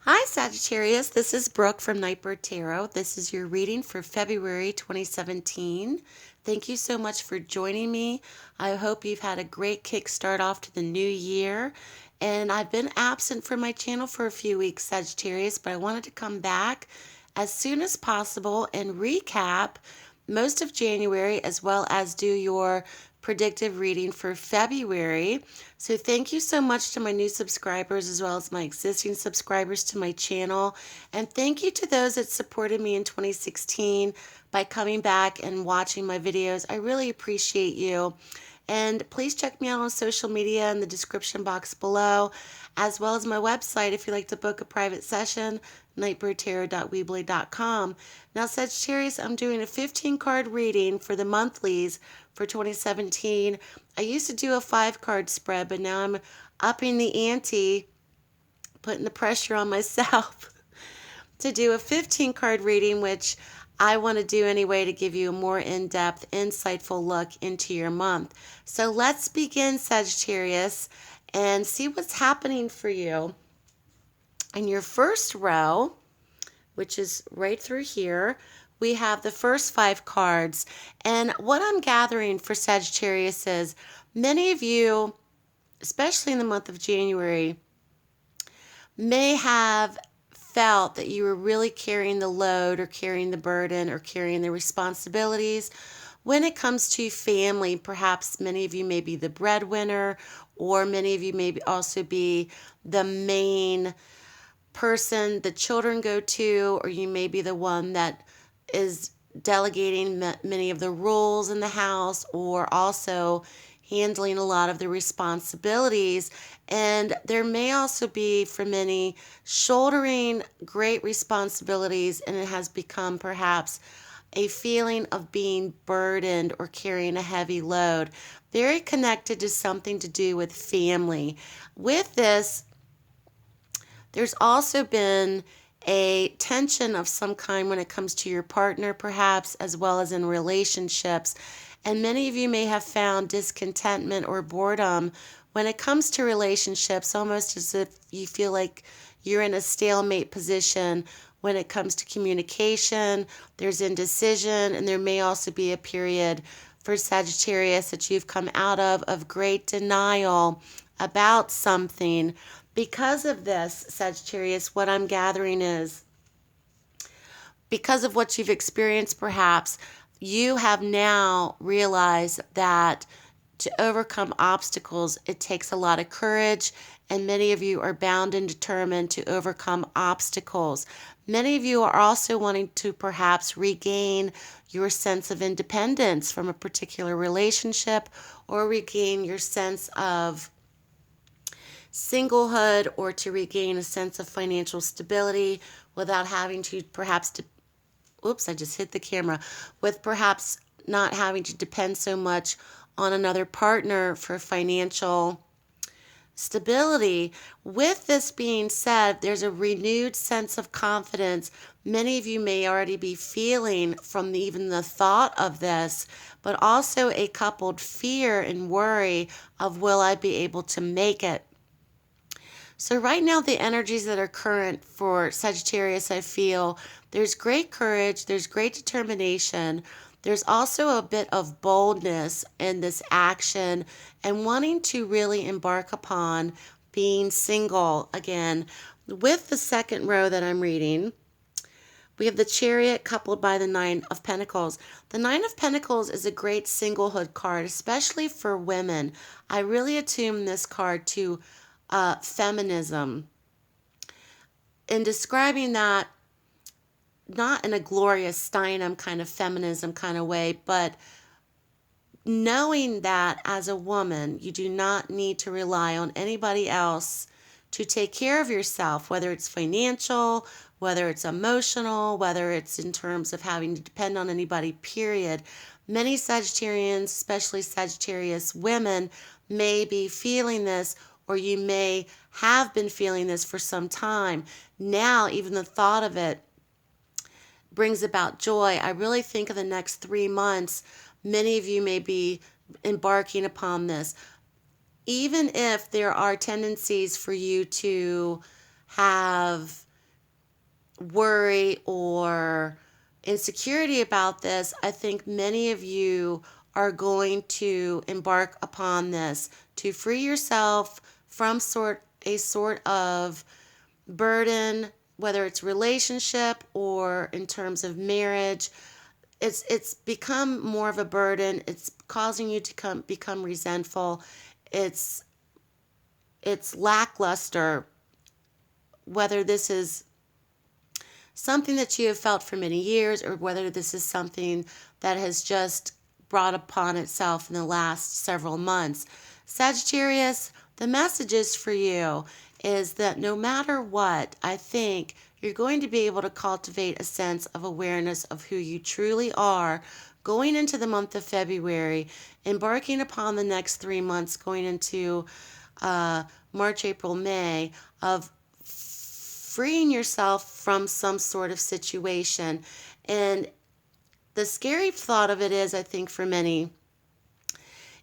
Hi, Sagittarius. This is Brooke from Nightbird Tarot. This is your reading for February 2017. Thank you so much for joining me. I hope you've had a great kickstart off to the new year. And I've been absent from my channel for a few weeks, Sagittarius, but I wanted to come back as soon as possible and recap most of January as well as do your predictive reading for February. So thank you so much to my new subscribers as well as my existing subscribers to my channel. And thank you to those that supported me in 2016 by coming back and watching my videos. I really appreciate you. And please check me out on social media in the description box below, as well as my website if you'd like to book a private session, nightbirdtarot.weebly.com. Now, Sagittarius, I'm doing a 15-card reading for the monthlies for 2017. I used to do a 5-card spread, but now I'm upping the ante, putting the pressure on myself to do a 15-card reading, which I want to do anyway to give you a more in-depth, insightful look into your month. So let's begin, Sagittarius, and see what's happening for you. In your first row, which is right through here, we have the first 5 cards. And what I'm gathering for Sagittarius is many of you, especially in the month of January, may have felt that you were really carrying the load or carrying the burden or carrying the responsibilities. When it comes to family, perhaps many of you may be the breadwinner, or many of you may also be the main person the children go to, or you may be the one that is delegating many of the rules in the house, or also handling a lot of the responsibilities. And there may also be, for many, shouldering great responsibilities, and it has become perhaps a feeling of being burdened or carrying a heavy load. Very connected to something to do with family. With this, there's also been a tension of some kind when it comes to your partner, perhaps, as well as in relationships. And many of you may have found discontentment or boredom when it comes to relationships, almost as if you feel like you're in a stalemate position when it comes to communication. There's indecision, and there may also be a period for Sagittarius that you've come out of great denial about something. Because of this, Sagittarius, what I'm gathering is, because of what you've experienced, perhaps, you have now realized that to overcome obstacles, it takes a lot of courage, and many of you are bound and determined to overcome obstacles. Many of you are also wanting to perhaps regain your sense of independence from a particular relationship, or regain your sense of singlehood, or to regain a sense of financial stability without having to perhaps, oops, I just hit the camera, with perhaps not having to depend so much on another partner for financial stability. With this being said, there's a renewed sense of confidence many of you may already be feeling from even the thought of this, but also a coupled fear and worry of, will I be able to make it? So right now, the energies that are current for Sagittarius, I feel there's great courage, there's great determination, there's also a bit of boldness in this action, and wanting to really embark upon being single again. With the second row that I'm reading, we have the Chariot coupled by the Nine of Pentacles. The Nine of Pentacles is a great singlehood card, especially for women. I really attune this card to feminism, in describing that not in a Gloria Steinem kind of feminism kind of way, but knowing that as a woman, you do not need to rely on anybody else to take care of yourself, whether it's financial, whether it's emotional, whether it's in terms of having to depend on anybody, period. Many Sagittarians, especially Sagittarius women, may be feeling this, or you may have been feeling this for some time. Now, even the thought of it brings about joy. I really think in the next 3 months, many of you may be embarking upon this. Even if there are tendencies for you to have worry or insecurity about this, I think many of you are going to embark upon this to free yourself from a sort of burden, whether it's relationship or in terms of marriage. It's become more of a burden. It's causing you to become resentful. It's it's lackluster, whether this is something that you have felt for many years or whether this is something that has just brought upon itself in the last several months. Sagittarius, the messages for you is that no matter what, I think you're going to be able to cultivate a sense of awareness of who you truly are going into the month of February, embarking upon the next 3 months, going into March, April, May, of freeing yourself from some sort of situation. And the scary thought of it is, I think for many,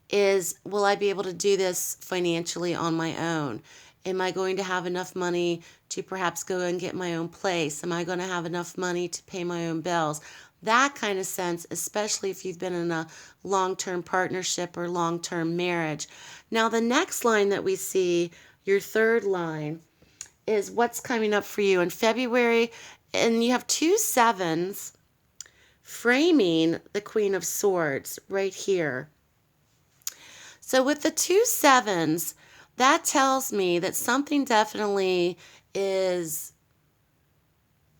is will I be able to do this financially on my own? Am I going to have enough money to perhaps go and get my own place? Am I going to have enough money to pay my own bills? That kind of sense, especially if you've been in a long-term partnership or long-term marriage. Now, the next line that we see, your third line, is what's coming up for you in February. And you have 2 sevens framing the Queen of Swords right here. So with the 2 sevens, that tells me that something definitely is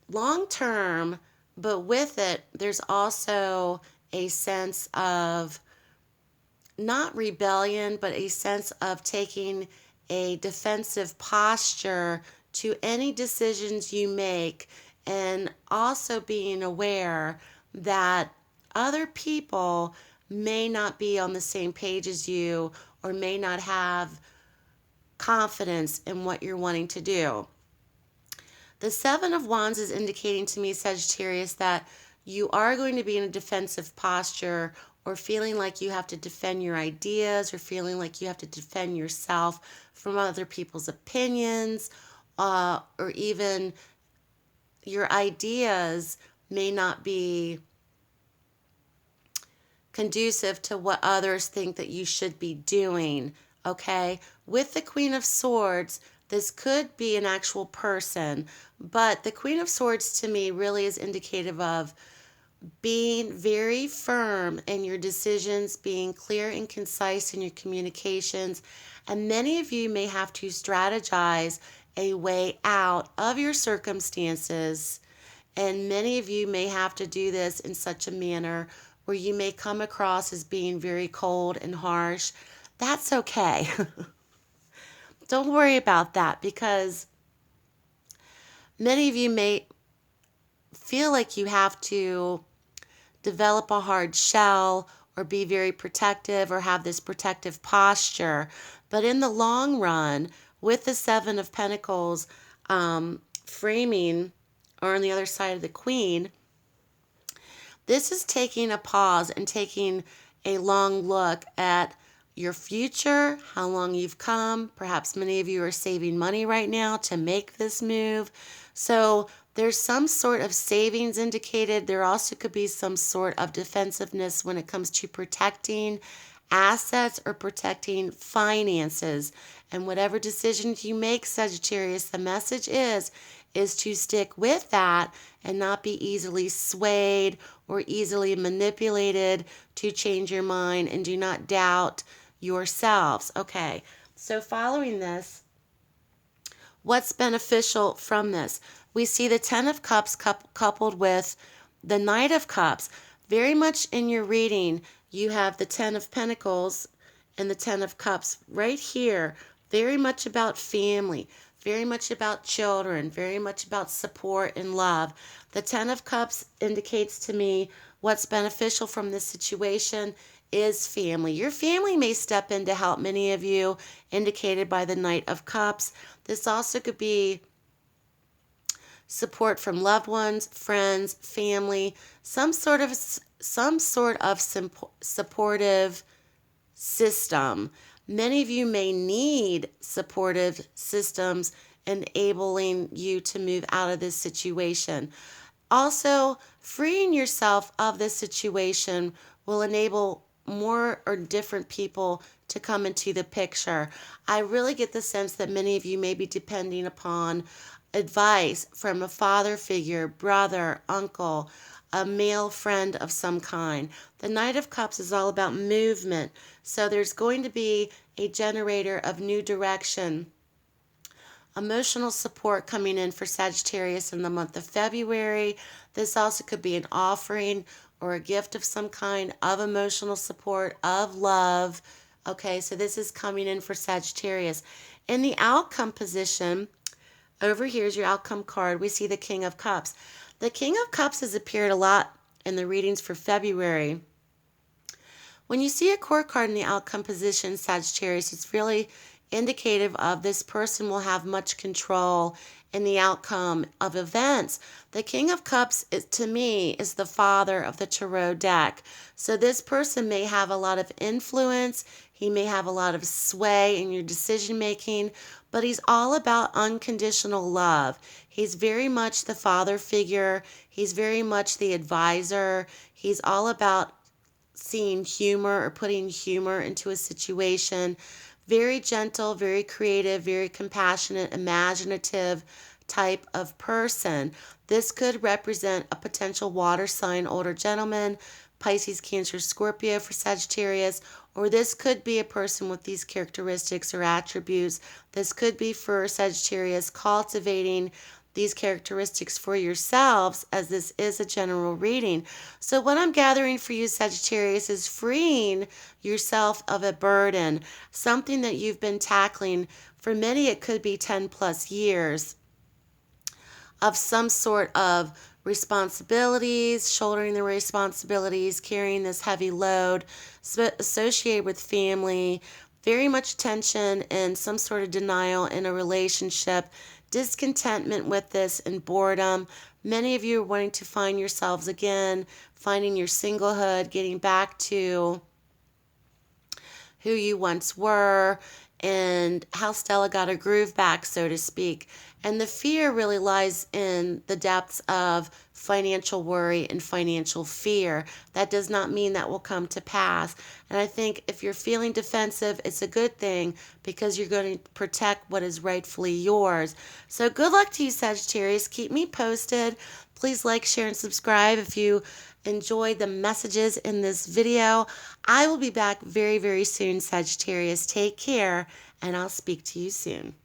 long term, but with it, there's also a sense of not rebellion, but a sense of taking a defensive posture to any decisions you make, and also being aware that other people may not be on the same page as you or may not have confidence in what you're wanting to do. The Seven of Wands is indicating to me, Sagittarius, that you are going to be in a defensive posture or feeling like you have to defend your ideas or feeling like you have to defend yourself from other people's opinions, or even your ideas may not be conducive to what others think that you should be doing, okay? With the Queen of Swords, this could be an actual person, but the Queen of Swords to me really is indicative of being very firm in your decisions, being clear and concise in your communications, and many of you may have to strategize a way out of your circumstances, and many of you may have to do this in such a manner where you may come across as being very cold and harsh. That's okay. Don't worry about that, because many of you may feel like you have to develop a hard shell or be very protective or have this protective posture. But in the long run, with the Seven of Pentacles framing, or on the other side of the Queen, this is taking a pause and taking a long look at your future, how long you've come. Perhaps many of you are saving money right now to make this move. So there's some sort of savings indicated. There also could be some sort of defensiveness when it comes to protecting assets or protecting finances. And whatever decisions you make, Sagittarius, the message is to stick with that and not be easily swayed or easily manipulated to change your mind, and do not doubt yourselves. Okay, so following this, what's beneficial from this? We see the Ten of Cups coupled with the Knight of Cups. Very much in your reading, you have the Ten of Pentacles and the Ten of Cups right here. Very much about family, very much about children, very much about support and love. The Ten of Cups indicates to me what's beneficial from this situation is family. Your family may step in to help many of you, indicated by the Knight of Cups. This also could be support from loved ones, friends, family, some sort of supportive system. Many of you may need supportive systems enabling you to move out of this situation. Also, freeing yourself of this situation will enable more or different people to come into the picture. I really get the sense that many of you may be depending upon advice from a father figure, brother, uncle, a male friend of some kind. The Knight of Cups is all about movement, so there's going to be a generator of new direction, emotional support coming in for Sagittarius in the month of February. This also could be an offering or a gift of some kind of emotional support, of love. Okay, so this is coming in for Sagittarius. In the outcome position, over here is your outcome card. We see the King of Cups. The King of Cups has appeared a lot in the readings for February. When you see a court card in the outcome position, Sagittarius, it's really indicative of this person will have much control in the outcome of events. The King of Cups, to me, is the father of the tarot deck. So this person may have a lot of influence. He may have a lot of sway in your decision making, but he's all about unconditional love. He's very much the father figure. He's very much the advisor. He's all about seeing humor or putting humor into a situation. Very gentle, very creative, very compassionate, imaginative type of person. This could represent a potential water sign older gentleman, Pisces, Cancer, Scorpio for Sagittarius, or this could be a person with these characteristics or attributes. This could be for Sagittarius cultivating these characteristics for yourselves, as this is a general reading. So what I'm gathering for you, Sagittarius, is freeing yourself of a burden, something that you've been tackling. For many, it could be 10 plus years of some sort of responsibilities, shouldering the responsibilities, carrying this heavy load associated with family, very much tension and some sort of denial in a relationship, discontentment with this, and boredom. Many of you are wanting to find yourselves again, finding your singlehood, getting back to who you once were, and how Stella got her groove back, so to speak. And the fear really lies in the depths of financial worry and financial fear. That does not mean that will come to pass. And I think if you're feeling defensive, it's a good thing because you're going to protect what is rightfully yours. So good luck to you, Sagittarius. Keep me posted. Please like, share, and subscribe if you enjoyed the messages in this video. I will be back very, very soon, Sagittarius. Take care, and I'll speak to you soon.